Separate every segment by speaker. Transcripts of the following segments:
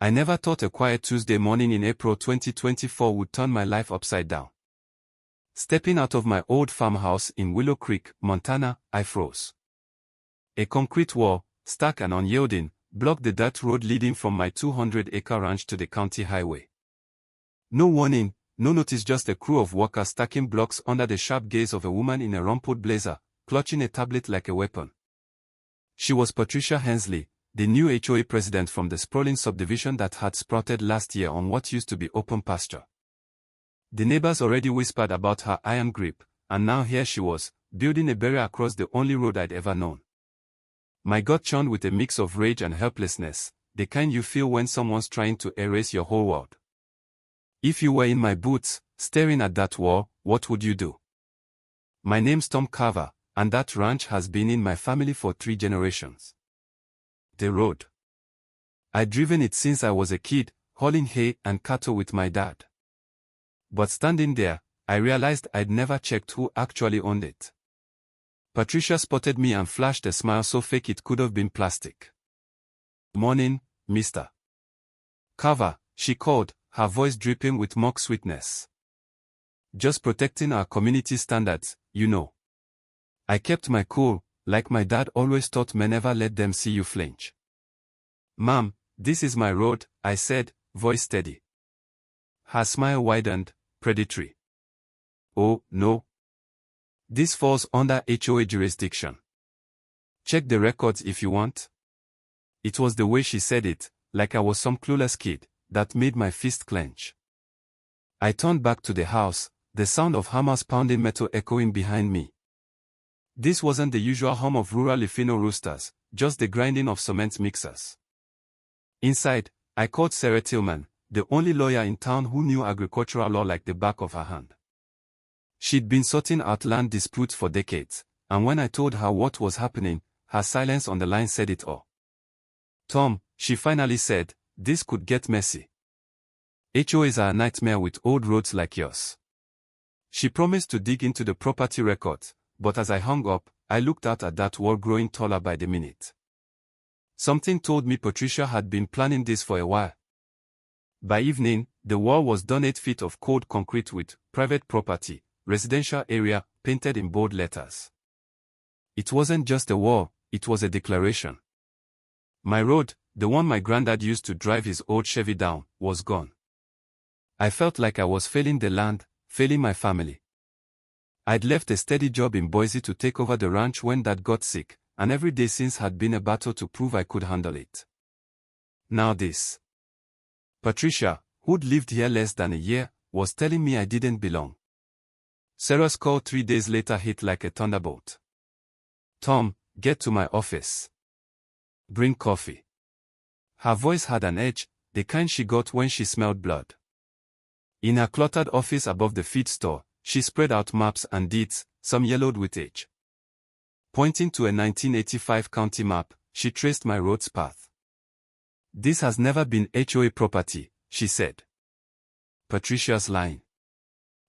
Speaker 1: I never thought a quiet Tuesday morning in April 2024 would turn my life upside down. Stepping out of my old farmhouse in Willow Creek, Montana, I froze. A concrete wall, stark and unyielding, blocked the dirt road leading from my 200-acre ranch to the county highway. No warning, no notice, just a crew of workers stacking blocks under the sharp gaze of a woman in a rumpled blazer, clutching a tablet like a weapon. She was Patricia Hensley, the new HOA president from the sprawling subdivision that had sprouted last year on what used to be open pasture. The neighbors already whispered about her iron grip, and now here she was, building a barrier across the only road I'd ever known. My gut churned with a mix of rage and helplessness, the kind you feel when someone's trying to erase your whole world. If you were in my boots, staring at that wall, what would you do? My name's Tom Carver, and that ranch has been in my family for 3 generations. The road. I'd driven it since I was a kid, hauling hay and cattle with my dad. But standing there, I realized I'd never checked who actually owned it. Patricia spotted me and flashed a smile so fake it could have been plastic. "Morning, Mr. Carver," she called, her voice dripping with mock sweetness. "Just protecting our community standards, you know." I kept my cool, like my dad always taught men, never let them see you flinch. "Ma'am, this is my road," I said, voice steady. Her smile widened, predatory. "Oh, no. This falls under HOA jurisdiction. Check the records if you want." It was the way she said it, like I was some clueless kid, that made my fist clench. I turned back to the house, the sound of hammers pounding metal echoing behind me. This wasn't the usual hum of rural Latino roosters, just the grinding of cement mixers. Inside, I called Sarah Tillman, the only lawyer in town who knew agricultural law like the back of her hand. She'd been sorting out land disputes for decades, and when I told her what was happening, her silence on the line said it all. "Tom," she finally said, "this could get messy. HOAs are a nightmare with old roads like yours." She promised to dig into the property records, but as I hung up, I looked out at that wall growing taller by the minute. Something told me Patricia had been planning this for a while. By evening, the wall was done 8 feet of cold concrete with "private property, residential area" painted in bold letters. It wasn't just a wall, it was a declaration. My road, the one my granddad used to drive his old Chevy down, was gone. I felt like I was failing the land, failing my family. I'd left a steady job in Boise to take over the ranch when Dad got sick, and every day since had been a battle to prove I could handle it. Now this. Patricia, who'd lived here less than a year, was telling me I didn't belong. Sarah's call 3 days later hit like a thunderbolt. "Tom, get to my office. Bring coffee." Her voice had an edge, the kind she got when she smelled blood. In her cluttered office above the feed store, she spread out maps and deeds, some yellowed with age. Pointing to a 1985 county map, she traced my road's path. "This has never been HOA property," she said. Patricia's line.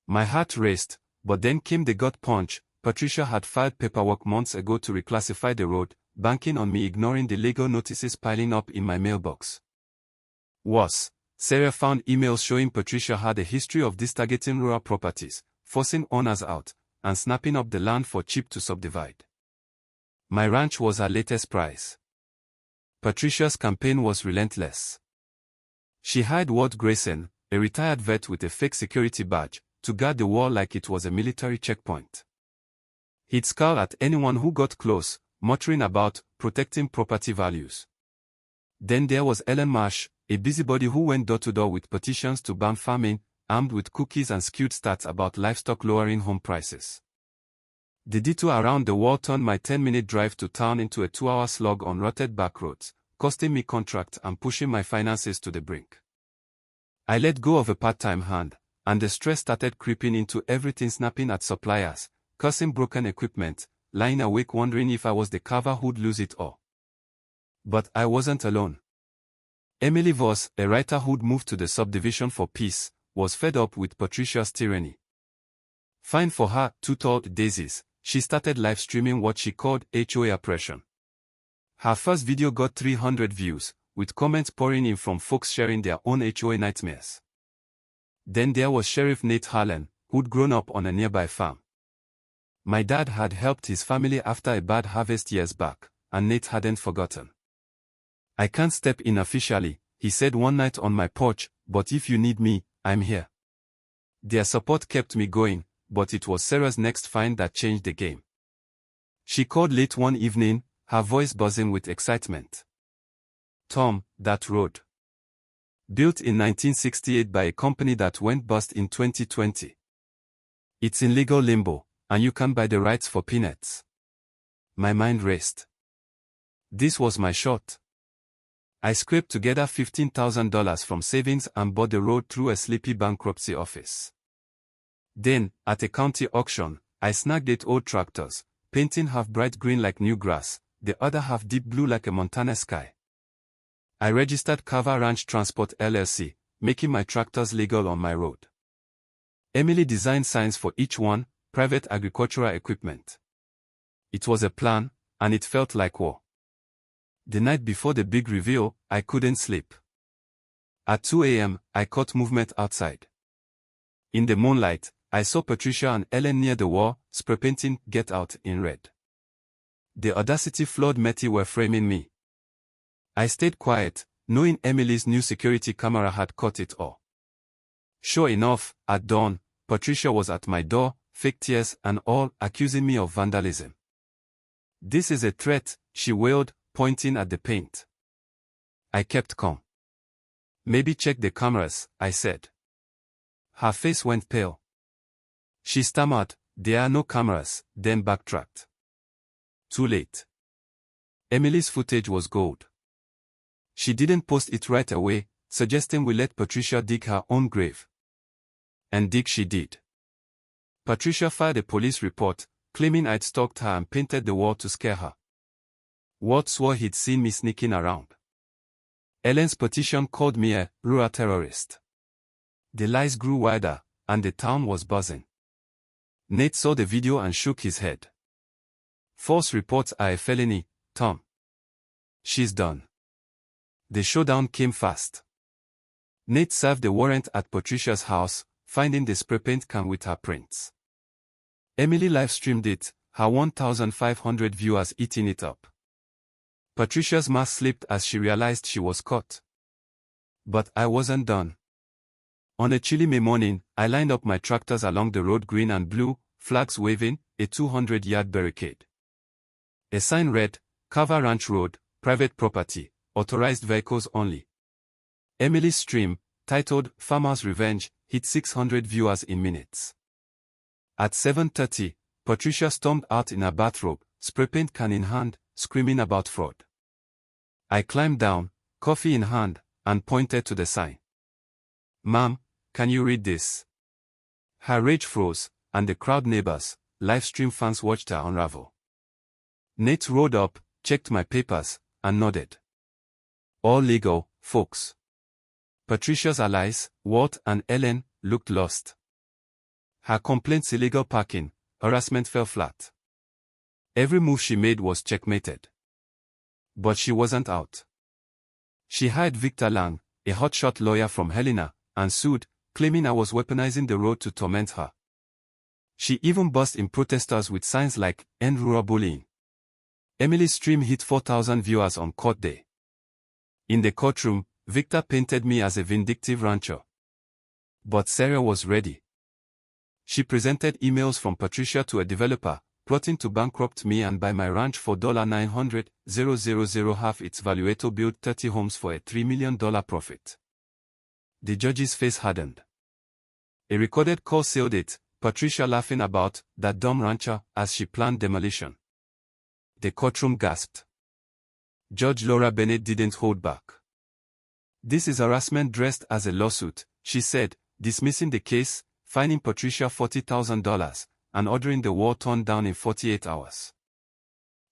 Speaker 1: My heart raced, but then came the gut punch. Patricia had filed paperwork months ago to reclassify the road, banking on me ignoring the legal notices piling up in my mailbox. Worse, Sarah found emails showing Patricia had a history of distargeting rural properties, forcing owners out, and snapping up the land for cheap to subdivide. My ranch was her latest prize. Patricia's campaign was relentless. She hired Ward Grayson, a retired vet with a fake security badge, to guard the wall like it was a military checkpoint. He'd scowl at anyone who got close, muttering about protecting property values. Then there was Ellen Marsh, a busybody who went door to door with petitions to ban farming, armed with cookies and skewed stats about livestock lowering home prices. The detour around the wall turned my 10-minute drive to town into a 2-hour slog on rutted back roads, costing me contract and pushing my finances to the brink. I let go of a part-time hand, and the stress started creeping into everything, snapping at suppliers, cursing broken equipment, lying awake wondering if I was the Carver who'd lose it all. But I wasn't alone. Emily Voss, a writer who'd moved to the subdivision for peace, was fed up with Patricia's tyranny. Fine for her, too told Daisies, she started live streaming what she called HOA oppression. Her first video got 300 views, with comments pouring in from folks sharing their own HOA nightmares. Then there was Sheriff Nate Harlan, who'd grown up on a nearby farm. My dad had helped his family after a bad harvest years back, and Nate hadn't forgotten. "I can't step in officially," he said one night on my porch, "but if you need me, I'm here." Their support kept me going, but it was Sarah's next find that changed the game. She called late one evening, her voice buzzing with excitement. "Tom, that road. Built in 1968 by a company that went bust in 2020. It's in legal limbo, and you can buy the rights for peanuts." My mind raced. This was my shot. I scraped together $15,000 from savings and bought the road through a sleepy bankruptcy office. Then, at a county auction, I snagged 8 old tractors, painting half bright green like new grass, the other half deep blue like a Montana sky. I registered Carver Ranch Transport LLC, making my tractors legal on my road. Emily designed signs for each one, private agricultural equipment. It was a plan, and it felt like war. The night before the big reveal, I couldn't sleep. At 2 a.m., I caught movement outside. In the moonlight, I saw Patricia and Ellen near the wall, spray painting "Get Out" in red. The audacity flawed Metty were framing me. I stayed quiet, knowing Emily's new security camera had caught it all. Sure enough, at dawn, Patricia was at my door, fake tears and all, accusing me of vandalism. "This is a threat," she wailed, pointing at the paint. I kept calm. "Maybe check the cameras," I said. Her face went pale. She stammered, "There are no cameras," then backtracked. Too late. Emily's footage was gold. She didn't post it right away, suggesting we let Patricia dig her own grave. And dig she did. Patricia filed a police report, claiming I'd stalked her and painted the wall to scare her. Ward swore he'd seen me sneaking around. Ellen's petition called me a rural terrorist. The lies grew wider, and the town was buzzing. Nate saw the video and shook his head. "False reports are a felony, Tom. She's done." The showdown came fast. Nate served the warrant at Patricia's house, finding the spray paint can with her prints. Emily live-streamed it, her 1,500 viewers eating it up. Patricia's mask slipped as she realized she was caught. But I wasn't done. On a chilly May morning, I lined up my tractors along the road, green and blue, flags waving, a 200-yard barricade. A sign read, "Carver Ranch Road, private property, authorized vehicles only." Emily's stream, titled "Farmer's Revenge," hit 600 viewers in minutes. At 7:30, Patricia stormed out in her bathrobe, spray paint can in hand, screaming about fraud. I climbed down, coffee in hand, and pointed to the sign. "Ma'am, can you read this?" Her rage froze, and the crowd neighbors, live stream fans watched her unravel. Nate rode up, checked my papers, and nodded. "All legal, folks." Patricia's allies, Walt and Ellen, looked lost. Her complaints illegal parking, harassment fell flat. Every move she made was checkmated. But she wasn't out. She hired Victor Lang, a hotshot lawyer from Helena, and sued, claiming I was weaponizing the road to torment her. She even burst in protesters with signs like, "End rural bullying." Emily's stream hit 4,000 viewers on court day. In the courtroom, Victor painted me as a vindictive rancher. But Sarah was ready. She presented emails from Patricia to a developer, plotting to bankrupt me and buy my ranch for $900,000 half its value to build 30 homes for a $3 million profit. The judge's face hardened. A recorded call sealed it, Patricia laughing about that dumb rancher as she planned demolition. The courtroom gasped. Judge Laura Bennett didn't hold back. "This is harassment dressed as a lawsuit," she said, dismissing the case, fining Patricia $40,000, and ordering the wall torn down in 48 hours.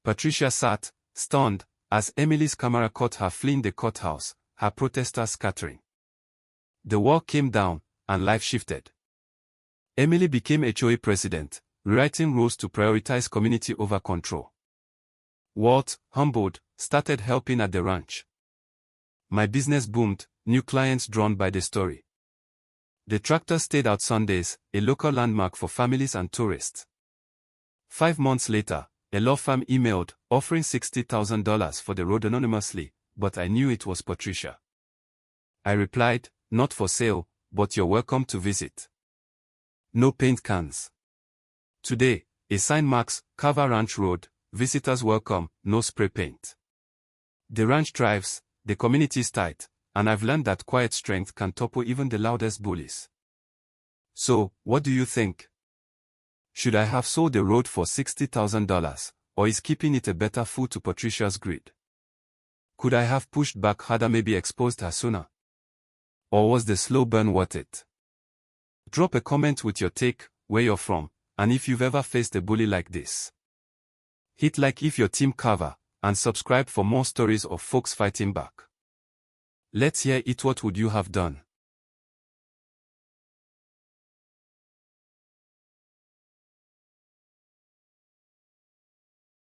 Speaker 1: Patricia sat, stunned, as Emily's camera caught her fleeing the courthouse, her protesters scattering. The wall came down, and life shifted. Emily became HOA president, rewriting rules to prioritize community over control. Walt, humbled, started helping at the ranch. My business boomed, new clients drawn by the story. The tractor stayed out Sundays, a local landmark for families and tourists. 5 months later, a law firm emailed, offering $60,000 for the road anonymously, but I knew it was Patricia. I replied, not for sale, but you're welcome to visit. No paint cans. Today, a sign marks, Carver Ranch Road, visitors welcome, no spray paint. The ranch thrives, the community is tight, and I've learned that quiet strength can topple even the loudest bullies. So, what do you think? Should I have sold the road for $60,000, or is keeping it a better food to Patricia's greed? Could I have pushed back harder, maybe exposed her sooner? Or was the slow burn worth it? Drop a comment with your take, where you're from, and if you've ever faced a bully like this. Hit like if you're Team Carver, and subscribe for more stories of folks fighting back. Let's hear it. What would you have done?